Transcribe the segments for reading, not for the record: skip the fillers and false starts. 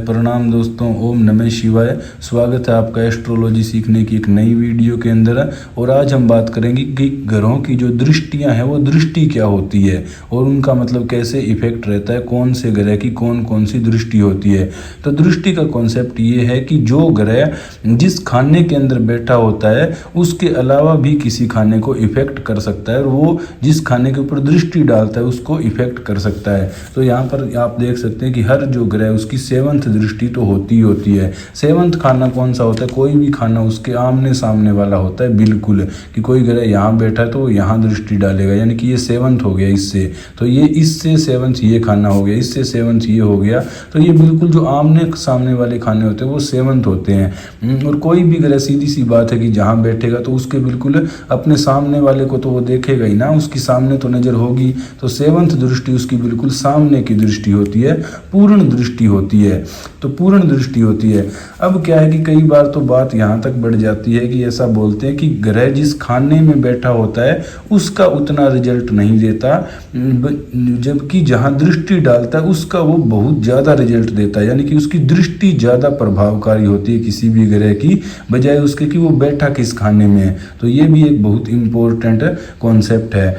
प्रणाम दोस्तों, ओम नमः शिवाय। स्वागत है आपका एस्ट्रोलॉजी सीखने की एक नई वीडियो के अंदर। और आज हम बात करेंगे कि ग्रहों की जो दृष्टियां हैं वो दृष्टि क्या होती है और उनका मतलब कैसे इफेक्ट रहता है, कौन से ग्रह की कौन कौन सी दृष्टि होती है। तो दृष्टि का कॉन्सेप्ट ये है कि जो ग्रह जिस खाने के अंदर बैठा होता है उसके अलावा भी किसी खाने को इफेक्ट कर सकता है और वो जिस खाने के ऊपर दृष्टि डालता है उसको इफेक्ट कर सकता है। तो यहाँ पर आप देख सकते हैं कि हर जो ग्रह उसकी सेवंथ दृष्टि तो होती ही होती है। सेवंथ खाना कौन सा होता है? कोई भी खाना उसके आमने सामने वाला होता है, बिल्कुल कि कोई ग्रह यहाँ बैठा है तो वो यहाँ दृष्टि डालेगा, यानी कि ये सेवंथ हो गया इससे, तो ये इससे सेवंथ ये खाना हो गया, इससे सेवंथ ये हो गया। तो ये बिल्कुल जो आमने सामने वाले खाने होते हैं वो सेवंथ होते हैं। और कोई भी ग्रह सीधी सी बात है कि जहाँ बैठेगा तो उसके बिल्कुल अपने सामने वाले को तो वो देखेगा ही ना, उसकी सामने तो नजर होगी। तो सेवंथ दृष्टि उसकी बिल्कुल सामने की दृष्टि होती है, पूर्ण दृष्टि होती है। तो पूर्ण दृष्टि होती है। अब क्या है कि कई बार तो बात यहाँ तक बढ़ जाती है कि ऐसा बोलते हैं कि ग्रह जिस खाने में बैठा होता है उसका उतना रिजल्ट नहीं देता, जबकि जहाँ दृष्टि डालता है उसका वो बहुत ज़्यादा रिजल्ट देता है, यानी कि उसकी दृष्टि ज़्यादा प्रभावकारी होती है किसी भी ग्रह की बजाय उसके कि वो बैठा किस खाने में है। तो ये भी एक बहुत इंपॉर्टेंट कॉन्सेप्ट है।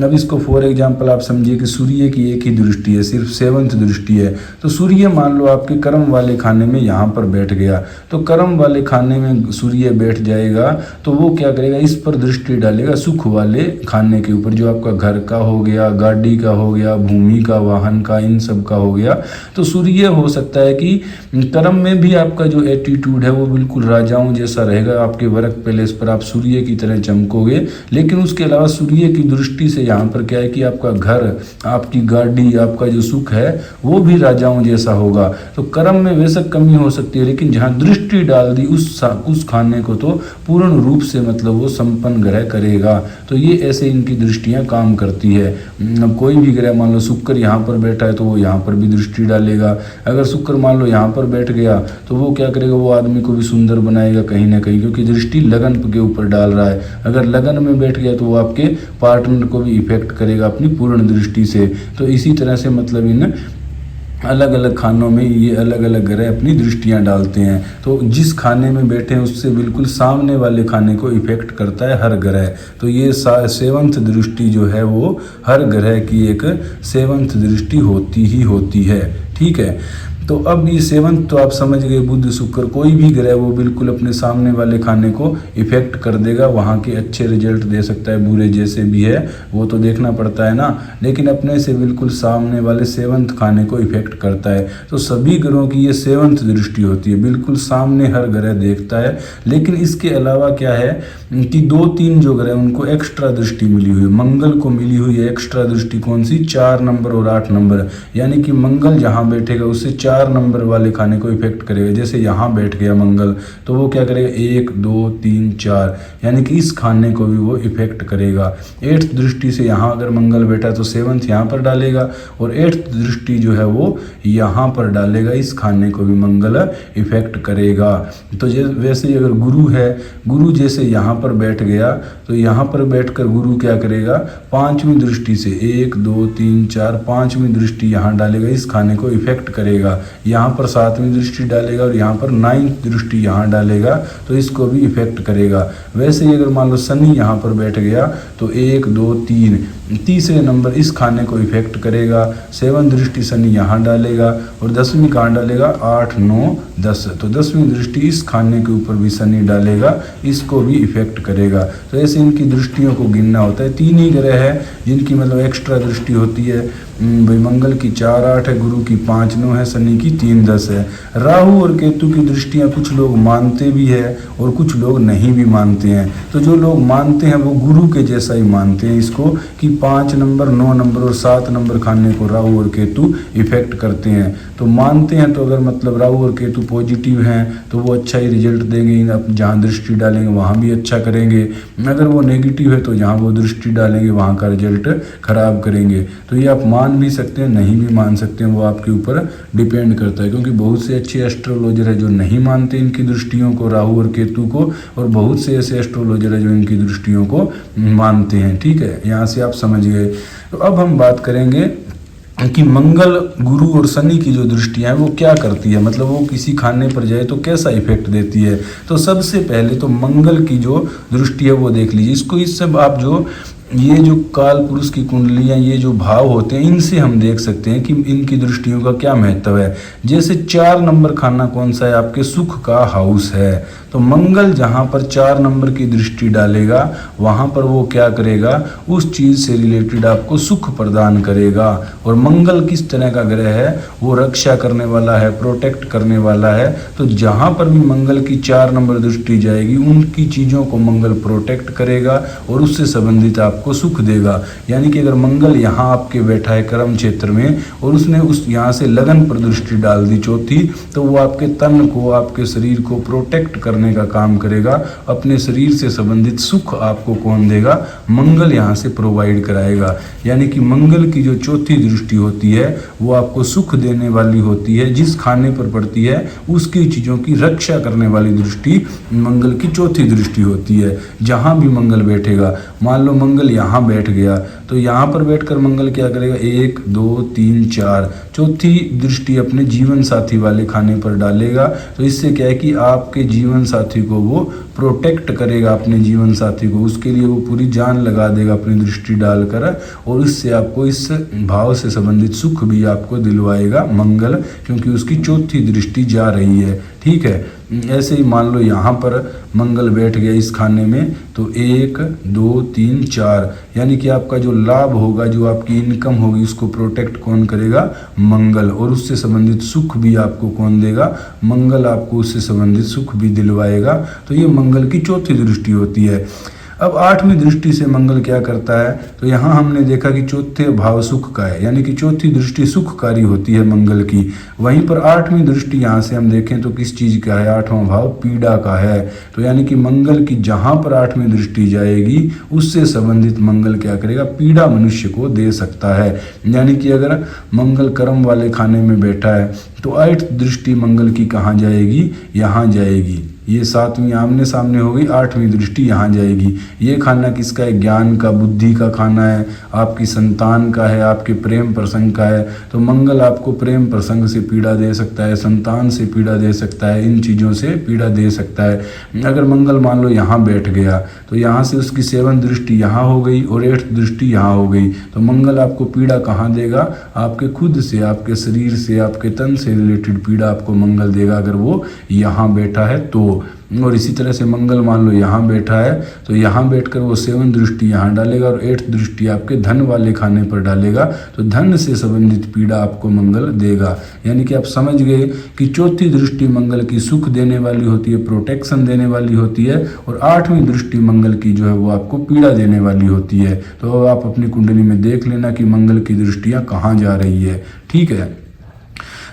अब इसको फॉर एग्जाम्पल आप समझिए कि सूर्य की एक ही दृष्टि है, सिर्फ सेवंथ दृष्टि है। तो सूर्य मान लो आपके कर्म वाले खाने में यहाँ पर बैठ गया, तो कर्म वाले खाने में सूर्य बैठ जाएगा तो वो क्या करेगा, इस पर दृष्टि डालेगा सुख वाले खाने के ऊपर, जो आपका घर का हो गया, गाड़ी का हो गया, भूमि का, वाहन का, इन सब का हो गया। तो सूर्य हो सकता है कि कर्म में भी आपका जो एटीट्यूड है वो बिल्कुल राजाओं जैसा रहेगा, आपके वर्क पैलेस पर आप सूर्य की तरह चमकोगे। लेकिन उसके अलावा सूर्य की दृष्टि से यहाँ पर क्या है कि आपका घर, आपकी गाड़ी, आपका जो सुख है वो भी राजाओं जैसा होगा। तो कर्म में वैसे कमी हो सकती है, लेकिन जहाँ दृष्टि डाल दी उस खाने को तो पूर्ण रूप से मतलब वो संपन्न ग्रह करेगा। तो ये ऐसे इनकी दृष्टियां काम करती है। अब कोई भी ग्रह मान लो शुक्र यहाँ पर बैठा है तो वो यहाँ पर भी दृष्टि डालेगा। अगर शुक्र मान लो यहाँ पर बैठ गया तो वो क्या करेगा, वो आदमी को भी सुंदर बनाएगा कहीं ना कहीं, क्योंकि दृष्टि लगन के ऊपर डाल रहा है। अगर लगन में बैठ गया तो वो आपके पार्टनर को भी इफेक्ट करेगा अपनी पूर्ण दृष्टि से। तो इसी तरह से मतलब इन अलग अलग खानों में ये अलग अलग ग्रह अपनी दृष्टियां डालते हैं। तो जिस खाने में बैठे हैं उससे बिल्कुल सामने वाले खाने को इफेक्ट करता है हर ग्रह। तो ये सेवंथ दृष्टि जो है वो हर ग्रह की एक सेवंथ दृष्टि होती ही होती है। ठीक है, तो अब ये सेवंथ तो आप समझ गए, बुध शुक्र कोई भी ग्रह वो बिल्कुल अपने सामने वाले खाने को इफेक्ट कर देगा, वहाँ के अच्छे रिजल्ट दे सकता है, बुरे जैसे भी है वो तो देखना पड़ता है ना, लेकिन अपने से बिल्कुल सामने वाले सेवंथ खाने को इफेक्ट करता है। तो सभी ग्रहों की ये सेवंथ दृष्टि होती है, बिल्कुल सामने हर ग्रह देखता है। लेकिन इसके अलावा क्या है कि 2-3 जो ग्रह उनको एक्स्ट्रा दृष्टि मिली हुई है। मंगल को मिली हुई है एक्स्ट्रा दृष्टि, कौन सी? 4 नंबर और 8 नंबर, यानी कि मंगल जहाँ बैठेगा उससे 4 नंबर वाले खाने को इफेक्ट करेगा। जैसे यहाँ बैठ गया मंगल तो वो क्या करेगा, 1 2 3 4, यानी कि इस खाने को भी वो इफेक्ट करेगा। 8th दृष्टि से यहाँ अगर मंगल बैठा तो सेवंथ यहाँ पर डालेगा, और 8th दृष्टि जो है वो यहाँ पर डालेगा, इस खाने को भी मंगल इफेक्ट करेगा। तो वैसे ही अगर गुरु है, गुरु जैसे यहाँ पर बैठ गया तो यहाँ पर बैठकर गुरु क्या करेगा, 5वीं दृष्टि से 1 2 3 4 5वीं दृष्टि यहाँ डालेगा, इस खाने को इफेक्ट करेगा। यहाँ पर 7वीं दृष्टि डालेगा और यहाँ पर 9th दृष्टि यहाँ डालेगा, तो इसको भी इफेक्ट करेगा। वैसे ही अगर मान लो शनि यहाँ पर बैठ गया तो 1 2 3 तीसरे नंबर इस खाने को इफेक्ट करेगा। 7th दृष्टि शनि यहाँ डालेगा और 10वीं कहाँ डालेगा, 8 9 10, तो 10वीं दृष्टि इस खाने के ऊपर भी शनि डालेगा, इसको भी इफेक्ट करेगा। तो ऐसे इनकी दृष्टियों को गिनना होता है। 3 ही ग्रह है जिनकी मतलब एक्स्ट्रा दृष्टि होती है। भाई मंगल की 4 8 है, गुरु की 5 9 है, शनि की 3 10 है। राहु और केतु की दृष्टियां कुछ लोग मानते भी है और कुछ लोग नहीं भी मानते हैं। तो जो लोग मानते हैं वो गुरु के जैसा ही मानते हैं इसको, कि 5 नंबर 9 नंबर और 7 नंबर खाने को राहु और केतु इफेक्ट करते हैं। तो मानते हैं तो अगर मतलब राहु और केतु पॉजिटिव हैं तो वो अच्छा ही रिजल्ट देंगे, जहाँ दृष्टि डालेंगे वहाँ भी अच्छा करेंगे। अगर वो नेगेटिव है तो जहाँ वो दृष्टि डालेंगे वहाँ का रिजल्ट खराब करेंगे। तो ये आप मान भी सकते हैं, नहीं भी मान सकते हैं, वो आपके ऊपर डिपेंड करता है। क्योंकि बहुत से अच्छे एस्ट्रोलॉजर है जो नहीं मानते इनकी दृष्टियों को, राहु और केतु को, और बहुत से ऐसे एस्ट्रोलॉजर है जो इनकी दृष्टियों को मानते हैं। ठीक है, यहाँ से आप समझ गए। तो अब हम बात करेंगे कि मंगल, गुरु और शनि की जो दृष्टियां हैं वो क्या करती है, मतलब वो किसी खाने पर जाए तो कैसा इफेक्ट देती है। तो सबसे पहले तो मंगल की जो दृष्टि है वो देख लीजिए। इससे आप जो ये जो काल पुरुष की कुंडलियां, ये जो भाव होते हैं, इनसे हम देख सकते हैं कि इनकी दृष्टियों का क्या महत्व है। जैसे 4 नंबर खाना कौन सा है, आपके सुख का हाउस है। तो मंगल जहाँ पर 4 नंबर की दृष्टि डालेगा वहाँ पर वो क्या करेगा, उस चीज़ से रिलेटेड आपको सुख प्रदान करेगा। और मंगल किस तरह का ग्रह है, वो रक्षा करने वाला है, प्रोटेक्ट करने वाला है। तो जहाँ पर भी मंगल की 4 नंबर दृष्टि जाएगी उनकी चीज़ों को मंगल प्रोटेक्ट करेगा और उससे संबंधित आपको सुख देगा। यानी कि अगर मंगल यहाँ आपके बैठा है कर्म क्षेत्र में और उसने उस यहाँ से लगन पर दृष्टि डाल दी चौथी, तो वो आपके तन को, आपके शरीर को प्रोटेक्ट करने का काम करेगा। अपने शरीर से संबंधित सुख आपको कौन देगा, मंगल यहाँ से प्रोवाइड कराएगा। यानी कि मंगल की जो चौथी दृष्टि होती है वो आपको सुख देने वाली होती है। जिस खाने पर पड़ती है उसकी चीज़ों की रक्षा करने वाली दृष्टि मंगल की चौथी दृष्टि होती है। जहाँ भी मंगल बैठेगा, मान लो मंगल यहाँ बैठ गया तो यहाँ पर बैठकर मंगल क्या करेगा, 1 2 3 4 चौथी दृष्टि अपने जीवन साथी वाले खाने पर डालेगा। तो इससे क्या है कि आपके जीवन साथी को वो प्रोटेक्ट करेगा, अपने जीवन साथी को, उसके लिए वो पूरी जान लगा देगा अपनी दृष्टि डालकर। और इससे आपको इस भाव से संबंधित सुख भी आपको दिलवाएगा मंगल, क्योंकि उसकी चौथी दृष्टि जा रही है। ठीक है, ऐसे ही मान लो यहाँ पर मंगल बैठ गया इस खाने में, तो 1 2 3 4 यानी कि आपका जो लाभ होगा, जो आपकी इनकम होगी, उसको प्रोटेक्ट कौन करेगा, मंगल। और उससे संबंधित सुख भी आपको कौन देगा, मंगल आपको उससे संबंधित सुख भी दिलवाएगा। तो ये मंगल की चौथी दृष्टि होती है। अब 8वीं दृष्टि से मंगल क्या करता है, तो यहाँ हमने देखा कि चौथे भाव सुख का है, यानी कि चौथी दृष्टि सुखकारी होती है मंगल की। वहीं पर 8वीं दृष्टि यहाँ से हम देखें तो किस चीज़ का है, 8वां भाव पीड़ा का है। तो यानी कि मंगल की जहाँ पर 8वीं दृष्टि जाएगी उससे संबंधित मंगल क्या करेगा, पीड़ा मनुष्य को दे सकता है। यानी कि अगर मंगल कर्म वाले खाने में बैठा है तो 8th दृष्टि मंगल की कहाँ जाएगी, यहाँ जाएगी। ये 7वीं आमने सामने हो गई, 8वीं दृष्टि यहाँ जाएगी। ये खाना किसका है, ज्ञान का, बुद्धि का खाना है, आपकी संतान का है, आपके प्रेम प्रसंग का है। तो मंगल आपको प्रेम प्रसंग से पीड़ा दे सकता है, संतान से पीड़ा दे सकता है, इन चीज़ों से पीड़ा दे सकता है। अगर मंगल मान लो यहाँ बैठ गया तो यहाँ से उसकी 7th दृष्टि यहाँ हो गई और 8th दृष्टि यहाँ हो गई। तो मंगल आपको पीड़ा कहाँ देगा, आपके खुद से, आपके शरीर से, आपके तन से रिलेटेड पीड़ा आपको मंगल देगा अगर वो यहाँ बैठा है तो। और इसी तरह से मंगल मान लो यहाँ बैठा है तो यहाँ बैठकर वो 7th दृष्टि यहाँ डालेगा और 8th दृष्टि आपके धन वाले खाने पर डालेगा। तो धन से संबंधित पीड़ा आपको मंगल देगा। यानी कि आप समझ गए कि चौथी दृष्टि मंगल की सुख देने वाली होती है, प्रोटेक्शन देने वाली होती है, और 8वीं दृष्टि मंगल की जो है वो आपको पीड़ा देने वाली होती है। तो आप अपनी कुंडली में देख लेना कि मंगल की दृष्टियाँ कहाँ जा रही है। ठीक है,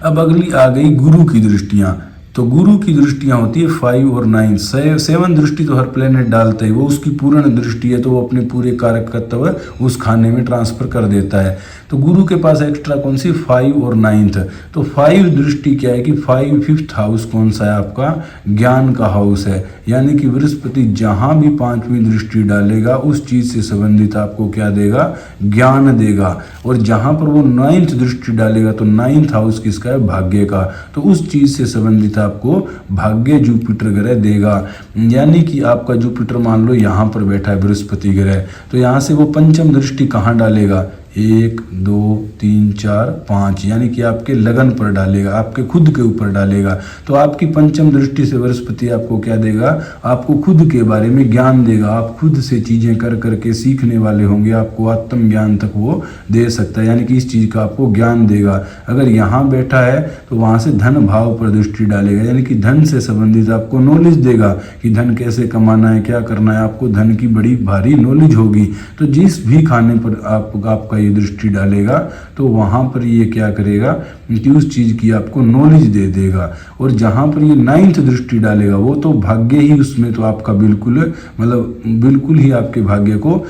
अब अगली आ गई गुरु की दृष्टियाँ। तो गुरु की दृष्टियाँ होती है 5 और 9। 7 दृष्टि तो हर प्लेनेट डालता है, वो उसकी पूर्ण दृष्टि है तो वो अपने पूरे कारकत्व उस खाने में ट्रांसफर कर देता है। तो गुरु के पास एक्स्ट्रा कौन सी, 5 और 9th। तो 5 दृष्टि क्या है कि 5th हाउस कौन सा है, आपका ज्ञान का हाउस है। यानी कि बृहस्पति जहाँ भी 5वीं दृष्टि डालेगा उस चीज़ से संबंधित आपको क्या देगा, ज्ञान देगा। और जहाँ पर वो 9th दृष्टि डालेगा तो 9th हाउस किसका है, भाग्य का। तो उस चीज़ से संबंधित आपको भाग्य जुपिटर ग्रह देगा। यानी कि आपका जुपिटर मान लो यहाँ पर बैठा है बृहस्पति ग्रह, तो यहाँ से वो पंचम दृष्टि कहाँ डालेगा, 1 2 3 4 5 यानी कि आपके लगन पर डालेगा, आपके खुद के ऊपर डालेगा। तो आपकी पंचम दृष्टि से बृहस्पति आपको क्या देगा, आपको खुद के बारे में ज्ञान देगा। आप खुद से चीज़ें कर करके सीखने वाले होंगे, आपको आत्म ज्ञान तक वो दे सकता है। यानी कि इस चीज़ का आपको ज्ञान देगा। अगर यहाँ बैठा है तो वहाँ से धन भाव पर दृष्टि डालेगा, यानी कि धन से संबंधित आपको नॉलेज देगा कि धन कैसे कमाना है, क्या करना है। आपको धन की बड़ी भारी नॉलेज होगी। तो जिस भी खाने पर आपका ये दृष्टि डालेगा तो वहाँ पर ये क्या करेगा कि उस चीज़ की आपको नॉलेज दे देगा। और जहाँ पर ये 9th दृष्टि डालेगा वो तो भाग्य ही, उसमें तो आपका बिल्कुल मतलब बिल्कुल ही आपके भाग्य को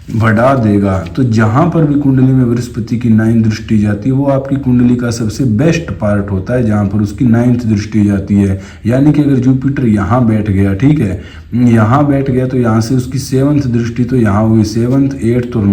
बढ़ा देगा। तो जहाँ पर भी कुंडली में बृहस्पति की 9th दृष्टि जाती है वो आपकी कुंडली का सबसे बेस्ट पार्ट होता है, जहाँ पर उसकी 9th दृष्टि जाती है। यानी कि अगर जुपिटर यहाँ बैठ गया, ठीक है, यहाँ बैठ गया तो यहाँ से उसकी 7th दृष्टि तो यहाँ हुई, 7th 8th और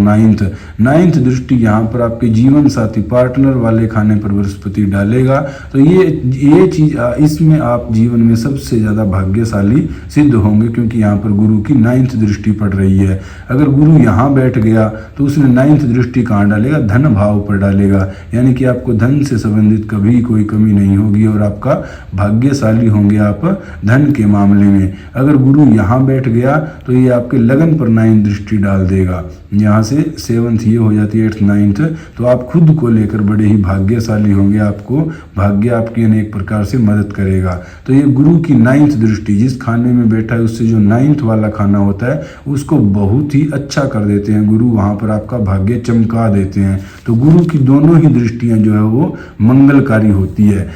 9th दृष्टि यहाँ पर आपके जीवन साथी पार्टनर वाले खाने पर बृहस्पति डालेगा। तो ये चीज इसमें आप जीवन में सबसे ज़्यादा भाग्यशाली सिद्ध होंगे, क्योंकि यहाँ पर गुरु की 9th दृष्टि पड़ रही है। अगर गुरु यहाँ बैठ गया तो उसने 9th दृष्टि कहाँ डालेगा, धन भाव पर डालेगा। यानी कि आपको धन से संबंधित कभी कोई कमी नहीं होगी और आपका भाग्यशाली होंगे आप धन के मामले में। अगर गुरु यहाँ बैठ गया तो ये आपके लगन पर 9th दृष्टि डाल देगा। यहाँ से 7th ये हो जाती है, 8th 9th, तो आप खुद को लेकर बड़े ही भाग्यशाली होंगे। आपको भाग्य आपकी अनेक प्रकार से मदद करेगा। तो ये गुरु की 9th दृष्टि जिस खाने में बैठा है उससे जो 9th वाला खाना होता है उसको बहुत ही अच्छा कर देते हैं गुरु, वहाँ पर आपका भाग्य चमका देते हैं। तो गुरु की दोनों ही दृष्टियाँ जो है वो मंगलकारी होती है।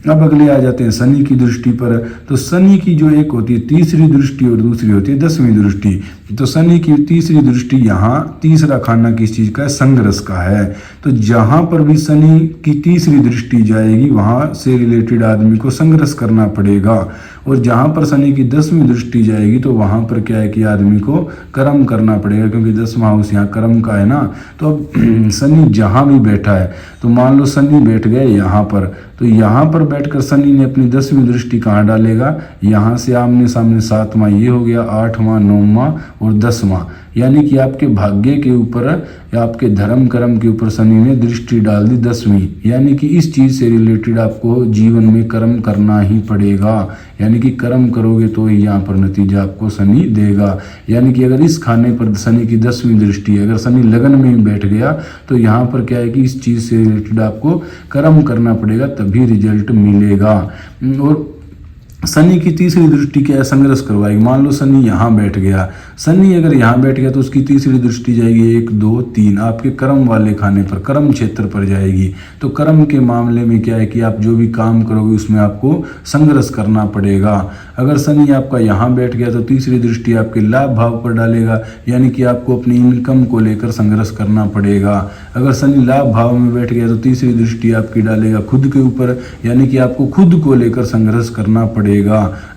अब अगले आ जाते हैं शनि की दृष्टि पर। तो शनि की जो एक होती है तीसरी दृष्टि और दूसरी होती है 10वीं दृष्टि। तो शनि की तीसरी दृष्टि यहाँ तीसरा खाना किस चीज़ का है, संघर्ष का है। तो जहाँ पर भी शनि की तीसरी दृष्टि जाएगी वहाँ से रिलेटेड आदमी को संघर्ष करना पड़ेगा। और जहाँ पर शनि की 10वीं दृष्टि जाएगी तो वहाँ पर क्या है कि आदमी को कर्म करना पड़ेगा, क्योंकि 10वां हाउस यहाँ कर्म का है ना। तो अब शनि जहाँ भी बैठा है, तो मान लो शनि बैठ गए यहाँ पर, तो यहाँ पर बैठकर शनि ने अपनी 10वीं दृष्टि कहाँ डालेगा, यहाँ से आमने सामने 7वां ये हो गया, 8वां 9वां और 10वां। यानी कि आपके भाग्य के ऊपर या आपके धर्म कर्म के ऊपर शनि ने दृष्टि डाल दी 10वीं। यानी कि इस चीज़ से रिलेटेड आपको जीवन में कर्म करना ही पड़ेगा। यानी कि कर्म करोगे तो ही यहाँ पर नतीजा आपको शनि देगा। यानी कि अगर इस खाने पर शनि की 10वीं दृष्टि है, अगर शनि लगन में ही बैठ गया तो यहाँ पर क्या है कि इस चीज़ से रिलेटेड आपको कर्म करना पड़ेगा, तभी रिजल्ट मिलेगा। और शनि की तीसरी दृष्टि क्या है, संघर्ष करवाएगी। मान लो शनि यहाँ बैठ गया, शनि अगर यहाँ बैठ गया तो उसकी तीसरी दृष्टि जाएगी 1 2 3 आपके कर्म वाले खाने पर, कर्म क्षेत्र पर जाएगी। तो कर्म के मामले में क्या है कि आप जो भी काम करोगे उसमें आपको संघर्ष करना पड़ेगा। अगर शनि आपका यहाँ बैठ गया तो तीसरी दृष्टि आपके लाभ भाव पर डालेगा, यानी कि आपको अपनी इनकम को लेकर संघर्ष करना पड़ेगा। अगर शनि लाभ भाव में बैठ गया तो तीसरी दृष्टि आपकी डालेगा खुद के ऊपर, यानी कि आपको खुद को लेकर संघर्ष करना पड़ेगा।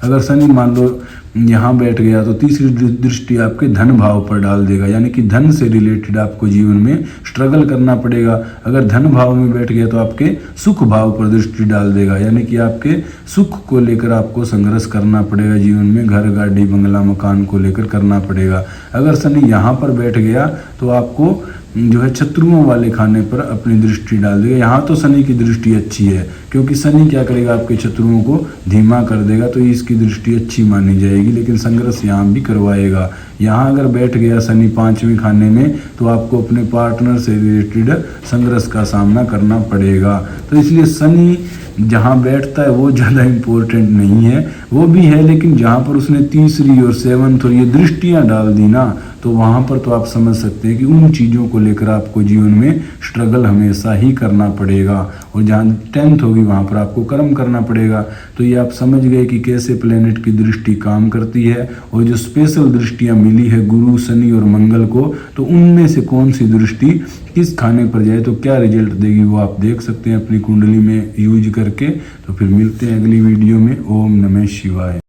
अगर शनि मान लो यहाँ बैठ गया तो तीसरी दृष्टि आपके धन भाव पर डाल देगा, यानी कि धन से रिलेटेड आपको जीवन में स्ट्रगल करना पड़ेगा। अगर धन भाव में बैठ गया तो आपके सुख भाव पर दृष्टि डाल देगा, यानी कि आपके सुख को लेकर आपको संघर्ष करना पड़ेगा जीवन में, घर गाड़ी बंगला मकान को लेकर करना पड़ेगा। अगर शनि यहाँ पर बैठ गया तो आपको जो है शत्रुओं वाले खाने पर अपनी दृष्टि डाल देगा। यहाँ तो शनि की दृष्टि अच्छी है, क्योंकि शनि क्या करेगा, आपके शत्रुओं को धीमा कर देगा, तो इसकी दृष्टि अच्छी मानी जाएगी। लेकिन संघर्ष यहाँ भी करवाएगा। यहाँ अगर बैठ गया शनि 5वीं खाने में तो आपको अपने पार्टनर से रिलेटेड संघर्ष का सामना करना पड़ेगा। तो इसलिए शनि जहाँ बैठता है वो ज़्यादा इम्पोर्टेंट नहीं है, वो भी है, लेकिन जहाँ पर उसने तीसरी और 7th और ये दृष्टियाँ डाल दी ना, तो वहाँ पर तो आप समझ सकते हैं कि उन चीज़ों को लेकर आपको जीवन में स्ट्रगल हमेशा ही करना पड़ेगा। और जहाँ 10th होगी वहाँ पर आपको कर्म करना पड़ेगा। तो ये आप समझ गए कि कैसे प्लेनेट की दृष्टि काम करती है, और जो स्पेशल दृष्टियाँ मिली है गुरु शनि और मंगल को, तो उनमें से कौन सी दृष्टि किस खाने पर जाए तो क्या रिजल्ट देगी वो आप देख सकते हैं अपनी कुंडली में यूज करके। तो फिर मिलते हैं अगली वीडियो में। ओम नमः शिवाय।